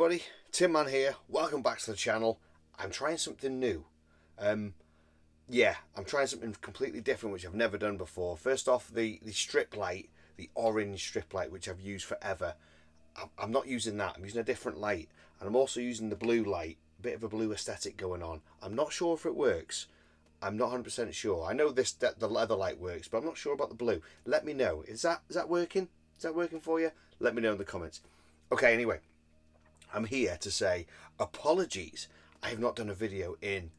everybody, Tin Man here. Welcome back to the channel. I'm trying something new. I'm trying something completely different which I've never done before. First off, the strip light, the orange strip light which I've used forever. I'm not using that. I'm using a different light, and I'm also using the blue light. A bit of a blue aesthetic going on. I'm not sure if it works. I'm not 100% sure. I know that the leather light works, but I'm not sure about the blue. Let me know. Is that working? Is that working for you? Let me know in the comments. Okay, anyway, I'm here to say apologies. I have not done a video in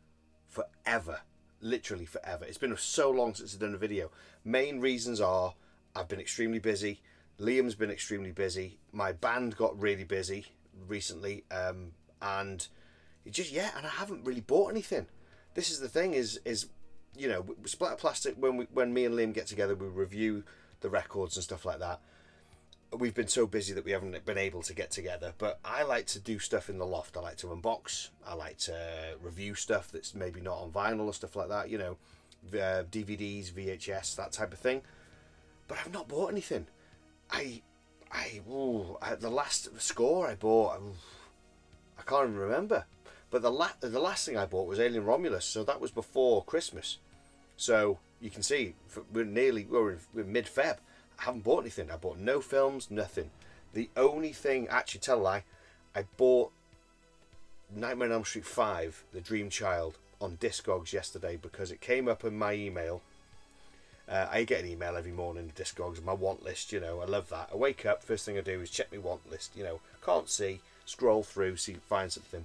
forever. Literally forever. It's been so long since I've done a video. Main reasons are I've been extremely busy. Liam's been extremely busy. My band got really busy recently. And I haven't really bought anything. This is the thing is you know, Splattered Plastic, when me and Liam get together, we review the records and stuff like that. We've been so busy that we haven't been able to get together, but I like to do stuff in the loft. I like to unbox, I like to review stuff that's maybe not on vinyl or stuff like that, you know, DVDs, VHS, that type of thing. But I've not bought anything. The last score I bought, I can't even remember. But the last thing I bought was Alien Romulus, so that was before Christmas. So you can see we're mid-Feb. I haven't bought anything. I bought no films, nothing. The only thing, actually tell a lie, I bought Nightmare on Elm Street 5, The Dream Child, on Discogs yesterday because it came up in my email. I get an email every morning, Discogs, my want list, you know, I love that. I wake up, first thing I do is check my want list, you know, can't see, scroll through, see, find something.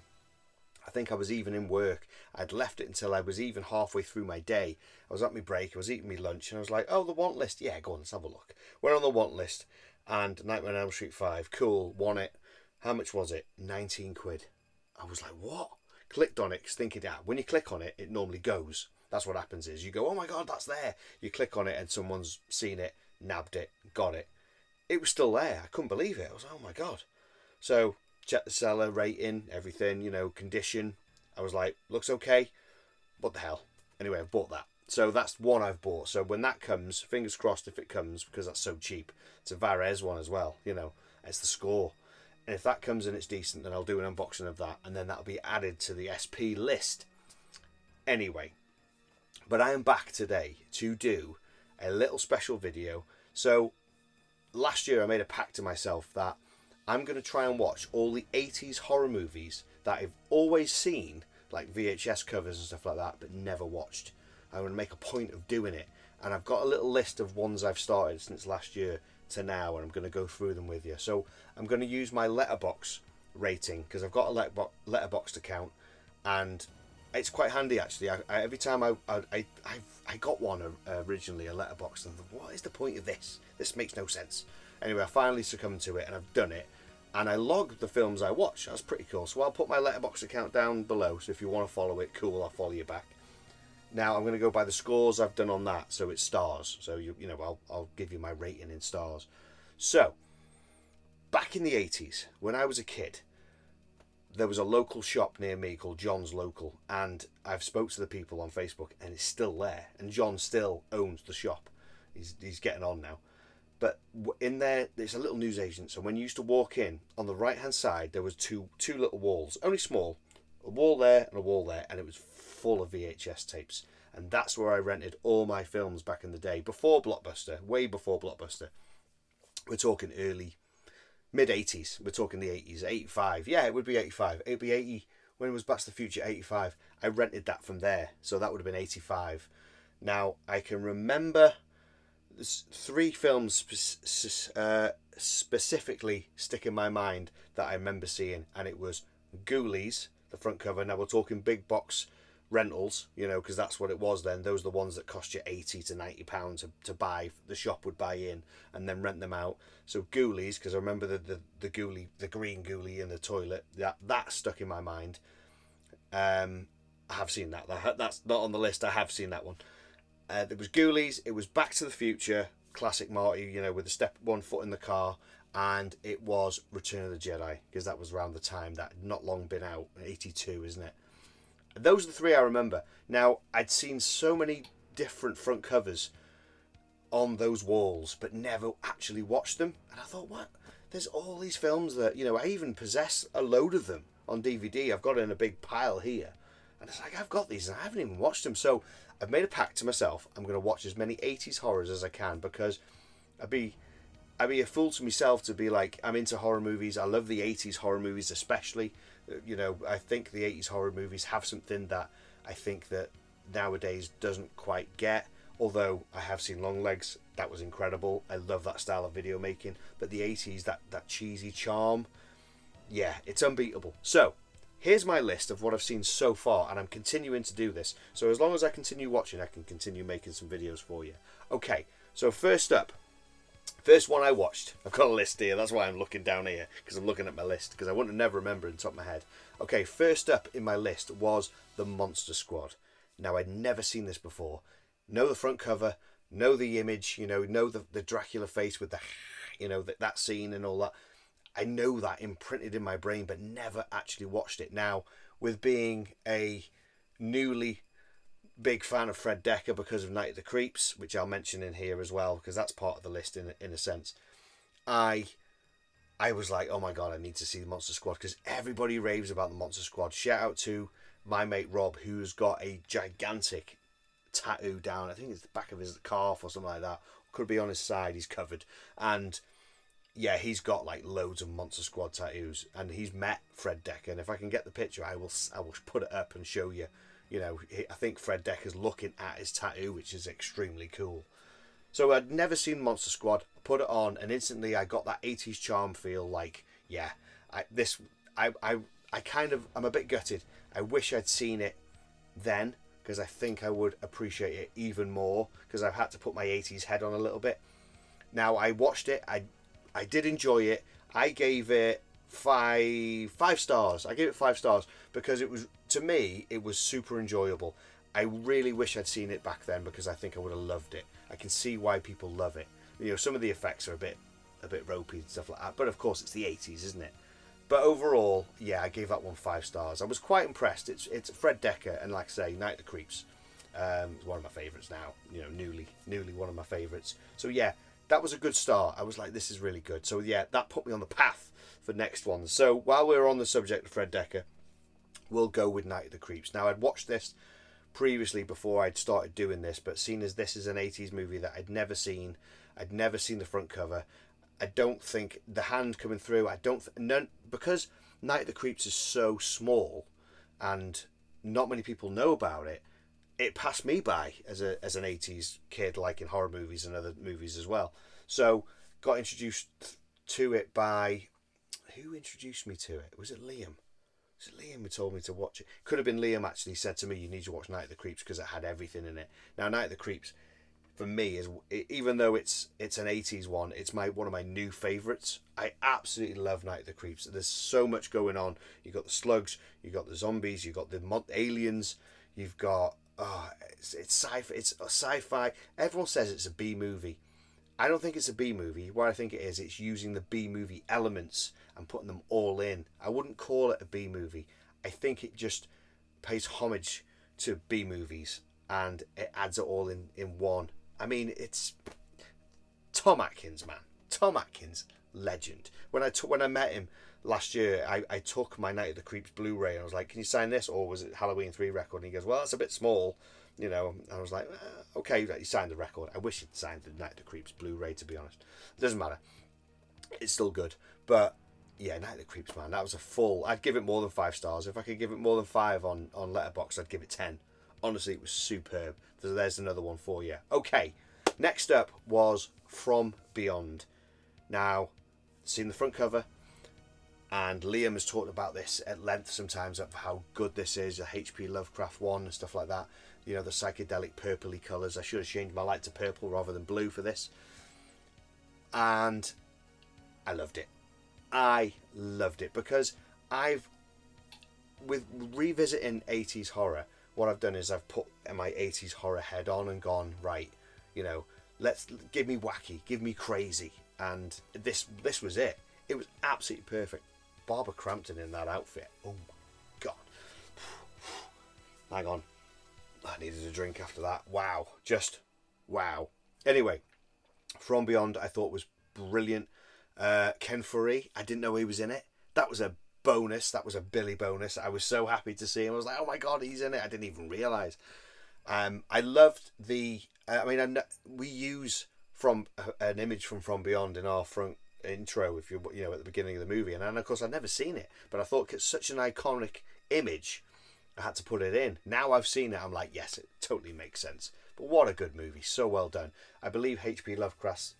I think I was even in work. I'd left it until I was even halfway through my day. I was at my break, I was eating my lunch, and I was like, oh, the want list. Yeah, go on, let's have a look. Went on the want list, and Nightmare on Elm Street 5, cool, won it. How much was it? 19 quid. I was like, what? Clicked on it, thinking, when you click on it, it normally goes. That's what happens is, you go, oh my God, that's there. You click on it, and someone's seen it, nabbed it, got it. It was still there. I couldn't believe it. I was like, oh my God. So, check the seller, rating, everything, you know, condition. I was like, looks okay. What the hell? Anyway, I've bought that. So that's one I've bought. So when that comes, fingers crossed if it comes, because that's so cheap. It's a Varese one as well, you know. It's the score. And if that comes and it's decent, then I'll do an unboxing of that. And then that'll be added to the SP list. Anyway. But I am back today to do a little special video. So last year I made a pact to myself that I'm going to try and watch all the 80s horror movies that I've always seen, like VHS covers and stuff like that, but never watched. I'm going to make a point of doing it. And I've got a little list of ones I've started since last year to now, and I'm going to go through them with you. So I'm going to use my Letterboxd rating, because I've got a Letterboxd account, and it's quite handy actually. Every time I got one originally, a Letterboxd, and I thought, what is the point of this? This makes no sense. Anyway, I finally succumbed to it, and I've done it. And I logged the films I watch. That's pretty cool. So I'll put my Letterboxd account down below. So if you want to follow it, cool, I'll follow you back. Now I'm going to go by the scores I've done on that. So it's stars. So you know, I'll give you my rating in stars. So back in the 80s, when I was a kid, there was a local shop near me called John's Local, and I've spoke to the people on Facebook, and it's still there. And John still owns the shop. He's getting on now. But in there, there's a little newsagent. So when you used to walk in, on the right-hand side, there was two little walls, only small. A wall there and a wall there, and it was full of VHS tapes. And that's where I rented all my films back in the day, before Blockbuster, way before Blockbuster. We're talking mid-80s. We're talking the 80s, 85. Yeah, it would be 85. It would be 80. When it was Back to the Future, 85. I rented that from there, so that would have been 85. Now, I can remember there's three films specifically stick in my mind that I remember seeing, and it was Ghoulies, the front cover. Now we're talking big box rentals, you know, because that's what it was then. Those are the ones that cost you £80 to £90 to buy. The shop would buy in and then rent them out. So Ghoulies, because I remember the ghoulie, the green ghoulie in the toilet. That stuck in my mind. I have seen that. That's not on the list. I have seen that one. There was Ghoulies, it was Back to the Future, classic Marty, you know, with the one foot in the car, and it was Return of the Jedi, because that was around the time that had not long been out, 82, isn't it? Those are the three I remember. Now, I'd seen so many different front covers on those walls, but never actually watched them, and I thought, what? there's all these films that, you know, I even possess a load of them on DVD. I've got it in a big pile here. And it's like, I've got these and I haven't even watched them. So I've made a pact to myself. I'm going to watch as many 80s horrors as I can, because I'd be a fool to myself to be like, I'm into horror movies. I love the 80s horror movies especially. You know, I think the 80s horror movies have something that I think that nowadays doesn't quite get. Although I have seen Longlegs, that was incredible. I love that style of video making. But the 80s, that cheesy charm, yeah, it's unbeatable. So here's my list of what I've seen so far, and I'm continuing to do this. So as long as I continue watching, I can continue making some videos for you. Okay, so first up, first one I watched. I've got a list here. That's why I'm looking down here, because I'm looking at my list, because I wouldn't never remember in the top of my head. Okay, first up in my list was The Monster Squad. Now, I'd never seen this before. Know the front cover, know the image, you know the Dracula face with the, you know, that scene and all that. I know that imprinted in my brain, but never actually watched it. Now, with being a newly big fan of Fred Dekker because of Night of the Creeps, which I'll mention in here as well, because that's part of the list in a sense, I was like, oh my god, I need to see the Monster Squad, because everybody raves about the Monster Squad. Shout out to my mate Rob, who's got a gigantic tattoo down, I think it's the back of his calf or something like that, could be on his side, he's covered, and yeah, he's got like loads of Monster Squad tattoos, and he's met Fred Dekker, and if I can get the picture, I will put it up and show you. You know, I think Fred Dekker's looking at his tattoo, which is extremely cool. So I'd never seen Monster Squad, put it on, and instantly I got that 80s charm feel. Like, yeah, I'm a bit gutted. I wish I'd seen it then, because I think I would appreciate it even more, because I've had to put my 80s head on a little bit. Now, I watched it, I did enjoy it. I gave it five stars. I gave it 5 stars because it was, to me, it was super enjoyable. I really wish I'd seen it back then, because I think I would have loved it. I can see why people love it. You know, some of the effects are a bit ropey and stuff like that, but of course it's the 80s, isn't it? But overall, yeah, I gave that one 5 stars. I was quite impressed. It's Fred Dekker, and like I say, Night of the Creeps. It's one of my favourites now. You know, newly one of my favourites. So yeah, that was a good start. I was like, this is really good. So yeah, that put me on the path for next ones. So while we're on the subject of Fred Dekker, we'll go with Night of the Creeps. Now, I'd watched this previously before I'd started doing this, but seeing as this is an 80s movie that I'd never seen the front cover. I don't think the hand coming through, because Night of the Creeps is so small and not many people know about it, it passed me by as an 80s kid, like in horror movies and other movies as well. So got introduced to it by, who introduced me to it? Was it Liam? Was it Liam who told me to watch it? Could have been Liam actually said to me, you need to watch Night of the Creeps, because it had everything in it. Now, Night of the Creeps, for me, is, even though it's an 80s one, it's one of my new favourites. I absolutely love Night of the Creeps. There's so much going on. You've got the slugs, you've got the zombies, you've got the aliens, you've got it's sci-fi. Everyone says it's a B movie. I don't think it's a B movie. What I think it is, it's using the B movie elements and putting them all in. I wouldn't call it a B movie. I think it just pays homage to B movies, and it adds it all in one. I mean, it's Tom Atkins, man. Tom Atkins, legend. When I met him last year, I took my Night of the Creeps Blu-ray, and I was like, can you sign this? Or was it Halloween 3 record? And he goes, well, it's a bit small. You know, I was like, okay, he signed the record. I wish he'd signed the Night of the Creeps Blu-ray, to be honest. It doesn't matter. It's still good. But yeah, Night of the Creeps, man, that was I'd give it more than 5 stars. If I could give it more than 5 on Letterboxd, I'd give it 10. Honestly, it was superb. So there's another one for you. Okay, next up was From Beyond. Now, seen the front cover, and Liam has talked about this at length sometimes, of how good this is, a H.P. Lovecraft one and stuff like that. You know, the psychedelic purpley colours. I should have changed my light to purple rather than blue for this. And I loved it. I loved it because with revisiting 80s horror, what I've done is I've put my 80s horror head on and gone, right, you know, give me wacky, give me crazy. And this was it. It was absolutely perfect. Barbara Crampton in that outfit. Oh my god. Hang on. I needed a drink after that. Wow. Just wow. Anyway, From Beyond I thought was brilliant. Ken Furry, I didn't know he was in it. That was a bonus. That was a Billy bonus. I was so happy to see him. I was like, oh my God, he's in it. I didn't even realise. I loved the. We use from an image from Beyond in our front intro, if you at the beginning of the movie, and of course I'd never seen it, but I thought it's such an iconic image, I had to put it in. Now I've seen it, I'm like, yes, it totally makes sense. But what a good movie, so well done. I believe H.P. Lovecraft's.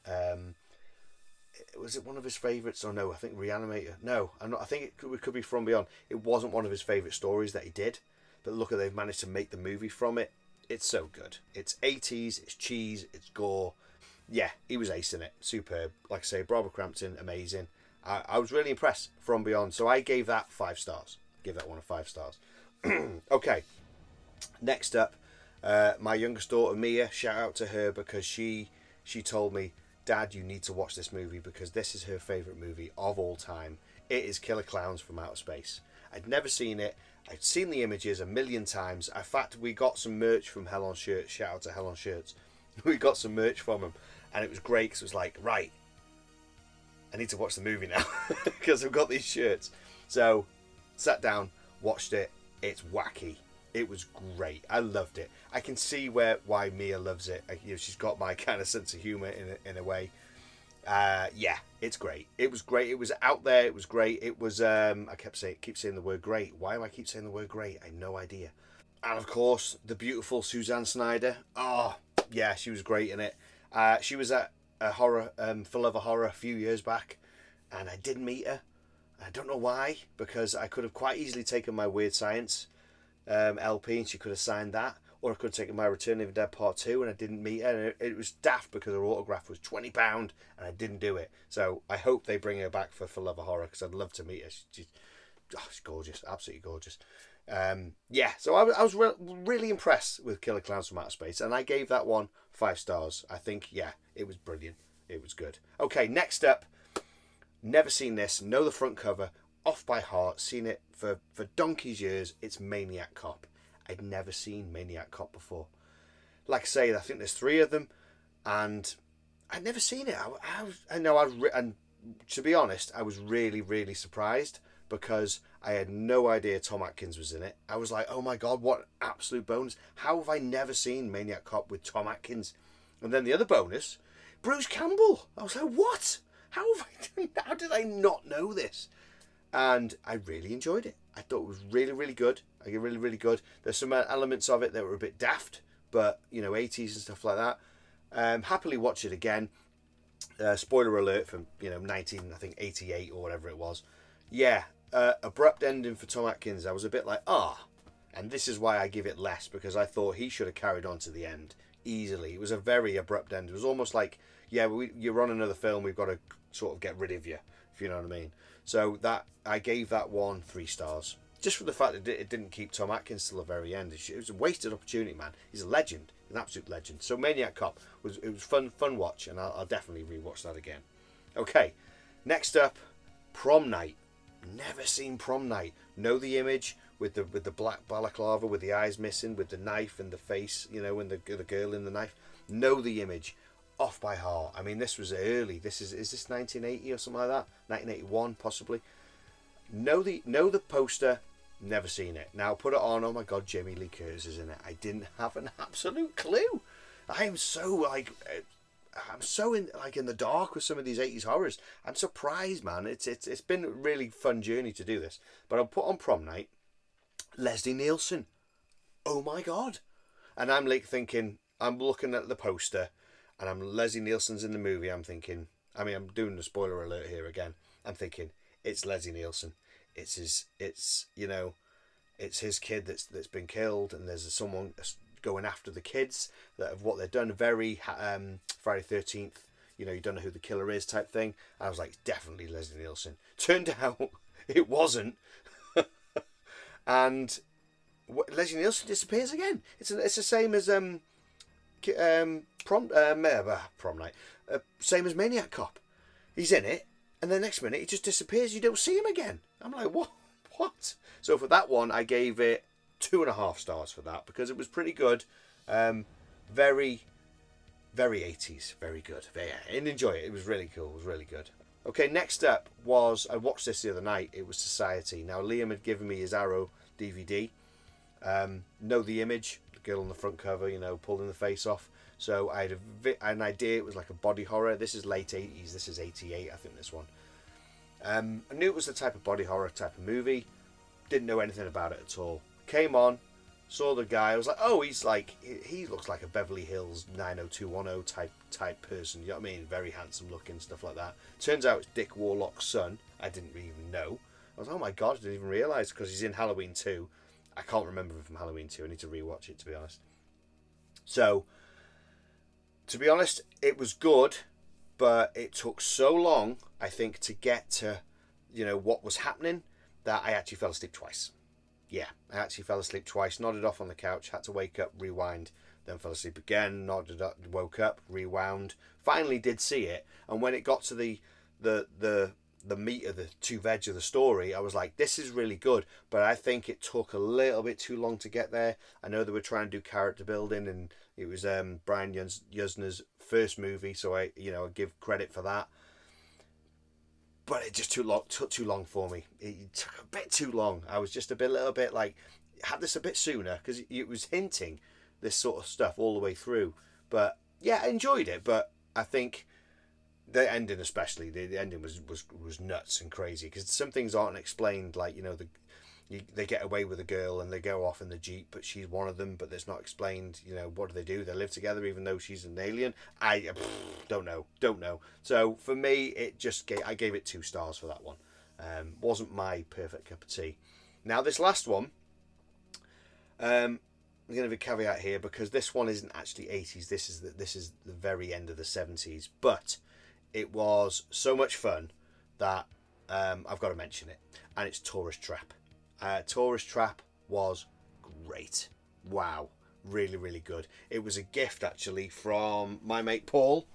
Was it one of his favourites or no? I think Reanimator. No, I'm not. I think it could be From Beyond. It wasn't one of his favourite stories that he did, but look, they've managed to make the movie from it. It's so good. It's 80s, it's cheese, it's gore. Yeah, he was ace in it. Superb. Like I say, Barbara Crampton, amazing. I was really impressed. From Beyond. So I gave that 5 stars. Give that one a 5 stars. Okay. Next up, my youngest daughter, Mia. Shout out to her because she told me, Dad, you need to watch this movie because this is her favourite movie of all time. It is Killer Klowns from Outer Space. I'd never seen it. I'd seen the images a million times. In fact, we got some merch from Hell on Shirts. Shout out to Hell on Shirts. We got some merch from them, and it was great because it was like, right, I need to watch the movie now because I've got these shirts. So, sat down, watched it. It's wacky. It was great. I loved it. I can see why Mia loves it. She's got my kind of sense of humour in a way. Yeah, it's great. It was great. It was out there. It was great. It was. I keep saying the word great. Why do I keep saying the word great? I have no idea. And of course, the beautiful Suzanne Snyder. Oh, yeah, she was great in it. She was at a horror, For Love of Horror a few years back, and I didn't meet her. I don't know why, because I could have quite easily taken my Weird Science LP and she could have signed that, or I could have taken my Return of the Dead Part 2 and I didn't meet her, and it was daft because her autograph was £20 and I didn't do it. So I hope they bring her back for Love of Horror because I'd love to meet her. She's gorgeous, absolutely gorgeous. Yeah, so I was really impressed with Killer Klowns from Outer Space, and I gave that one 5 stars. I think, yeah, it was brilliant. It was good. Okay, next up, never seen this, know the front cover, off by heart, seen it for donkey's years. It's Maniac Cop. I'd never seen Maniac Cop before. Like I say, I think there's 3 of them, and I'd never seen it. And to be honest, I was really, really surprised because I had no idea Tom Atkins was in it. I was like, oh my God, what absolute bonus. How have I never seen Maniac Cop with Tom Atkins? And then the other bonus, Bruce Campbell. I was like, what? How did I not know this? And I really enjoyed it. I thought it was really, really good. Really, really good. There's some elements of it that were a bit daft, but, 80s and stuff like that. Happily watch it again. Spoiler alert from, 1988 or whatever it was. Yeah, abrupt ending for Tom Atkins. I was a bit like, and this is why I give it less, because I thought he should have carried on to the end easily. It was a very abrupt end. It was almost like, yeah, you're on another film, we've got to sort of get rid of you, if you know what I mean. So that I gave that one 3 stars. Just for the fact that it didn't keep Tom Atkins till the very end. It was a wasted opportunity, man. He's a legend, an absolute legend. So Maniac Cop was fun watch, and I'll definitely rewatch that again. Okay, next up, Prom Night. Never seen Prom Night. Know the image with the black balaclava with the eyes missing, with the knife and the face, and the girl in the knife. Know the image. Off by heart. I mean, this was early. Is this 1980 or something like that? 1981 possibly. Know the poster. Never seen it. Now put it on. Oh my God, Jamie Lee Curtis is in it. I didn't have an absolute clue. I am so in the dark with some of these 80s horrors. I'm surprised, man. It's been a really fun journey to do this. But I'll put on Prom Night. Leslie Nielsen. Oh my God. And I'm thinking, I'm looking at the poster, and Leslie Nielsen's in the movie. I'm thinking, I'm doing the spoiler alert here again. I'm thinking, it's Leslie Nielsen. It's his kid that's been killed, and there's someone going after the kids that have what they've done. Very Friday 13th. You don't know who the killer is type thing. I was like, definitely Leslie Nielsen. Turned out it wasn't, and Leslie Nielsen disappears again. It's the same as Prom Night. Same as Maniac Cop. He's in it, and the next minute he just disappears. You don't see him again. I'm like, what? So for that one, I gave it 2.5 stars for that because it was pretty good. Very, very 80s. Very good. I enjoy it. It was really cool. It was really good. Okay, next up was, I watched this the other night. It was Society. Now Liam had given me his Arrow DVD. Know the image, the girl on the front cover, you know, pulling the face off. So I had an idea. It was like a body horror. This is late 80s. This is 88, I think, this one. I knew it was the type of body horror type of movie. Didn't know anything about it at all. Came on, saw the guy. I was like, oh, he looks like a Beverly Hills 90210 type person. You know what I mean? Very handsome looking, stuff like that. Turns out it's Dick Warlock's son. I didn't even know. I was like, oh my god, I didn't even realise, because he's in Halloween 2. I can't remember him from Halloween 2. I need to rewatch it, to be honest. So, to be honest, it was good, but it took so long, I think, to get to, you know, what was happening, that I actually fell asleep twice. Yeah, I actually fell asleep twice, nodded off on the couch, had to wake up, rewind, then fell asleep again, nodded up, woke up, rewound, finally did see it, and when it got to the meat of the two veg of the story, I was like, this is really good, but I think it took a little bit too long to get there. I know they were trying to do character building, and it was Brian Yuzna's first movie, so I give credit for that. But it just took too long for me. It took a bit too long. I was just a little bit like, had this a bit sooner, because it was hinting this sort of stuff all the way through. But yeah, I enjoyed it, but I think the ending, especially the ending, was nuts and crazy, because some things aren't explained, like, you know, they get away with a girl and they go off in the Jeep, but she's one of them, but it's not explained, you know, what do? They live together even though she's an alien. I don't know. So for me, I gave it 2 stars for that one. Wasn't my perfect cup of tea. Now this last one, I'm going to have a caveat here, because this one isn't actually 80s. This is the very end of the 70s, but it was so much fun that I've got to mention it, and it's Tourist Trap. Tourist Trap was great. Wow, really, really good. It was a gift, actually, from my mate Paul,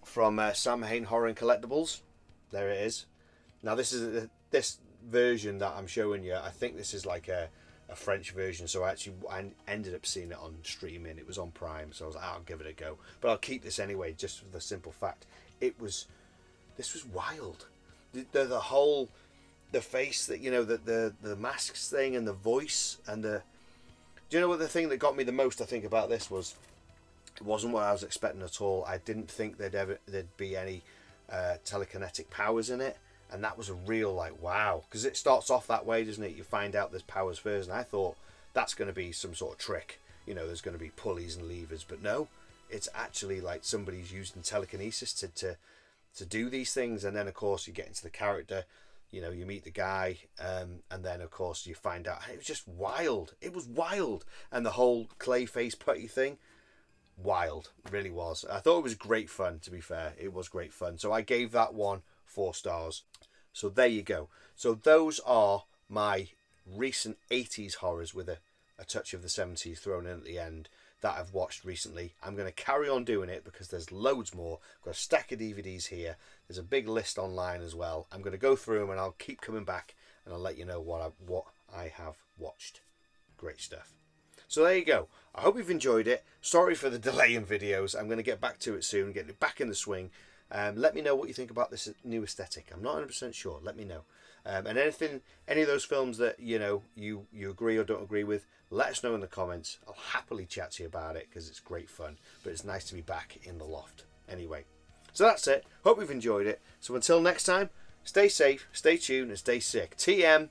from Sam Hain Horror and Collectibles. There it is. Now this version that I'm showing you, I think this is like a French version, so I ended up seeing it on streaming. It was on Prime, so I was like, I'll give it a go, but I'll keep this anyway, just for the simple fact this was wild. The whole, the face, that, you know, the masks thing, and the voice, and do you know what the thing that got me the most, I think, about this was, it wasn't what I was expecting at all. I didn't think there'd be any telekinetic powers in it. And that was a real, like, wow. Because it starts off that way, doesn't it? You find out there's powers first. And I thought that's going to be some sort of trick. You know, there's going to be pulleys and levers. But no, it's actually like somebody's using telekinesis to do these things. And then, of course, you get into the character. You know, you meet the guy. And then, of course, you find out. It was just wild. It was wild. And the whole clay face putty thing, wild. It really was. I thought it was great fun, to be fair. It was great fun. So I gave that one 4 stars. So there you go. So those are my recent 80s horrors with a touch of the 70s thrown in at the end that I've watched recently. I'm going to carry on doing it because there's loads more. I've got a stack of DVDs here. There's a big list online as well. I'm going to go through them, and I'll keep coming back, and I'll let you know what I have watched. Great stuff. So there you go. I hope you've enjoyed it. Sorry for the delay in videos. I'm going to get back to it soon, get it back in the swing. Let me know what you think about this new aesthetic. I'm not 100% sure. Let me know. And any of those films that you agree or don't agree with, let us know in the comments. I'll happily chat to you about it, because it's great fun. But it's nice to be back in the loft. Anyway, so that's it. Hope you've enjoyed it. So until next time, stay safe, stay tuned, and stay sick. TM.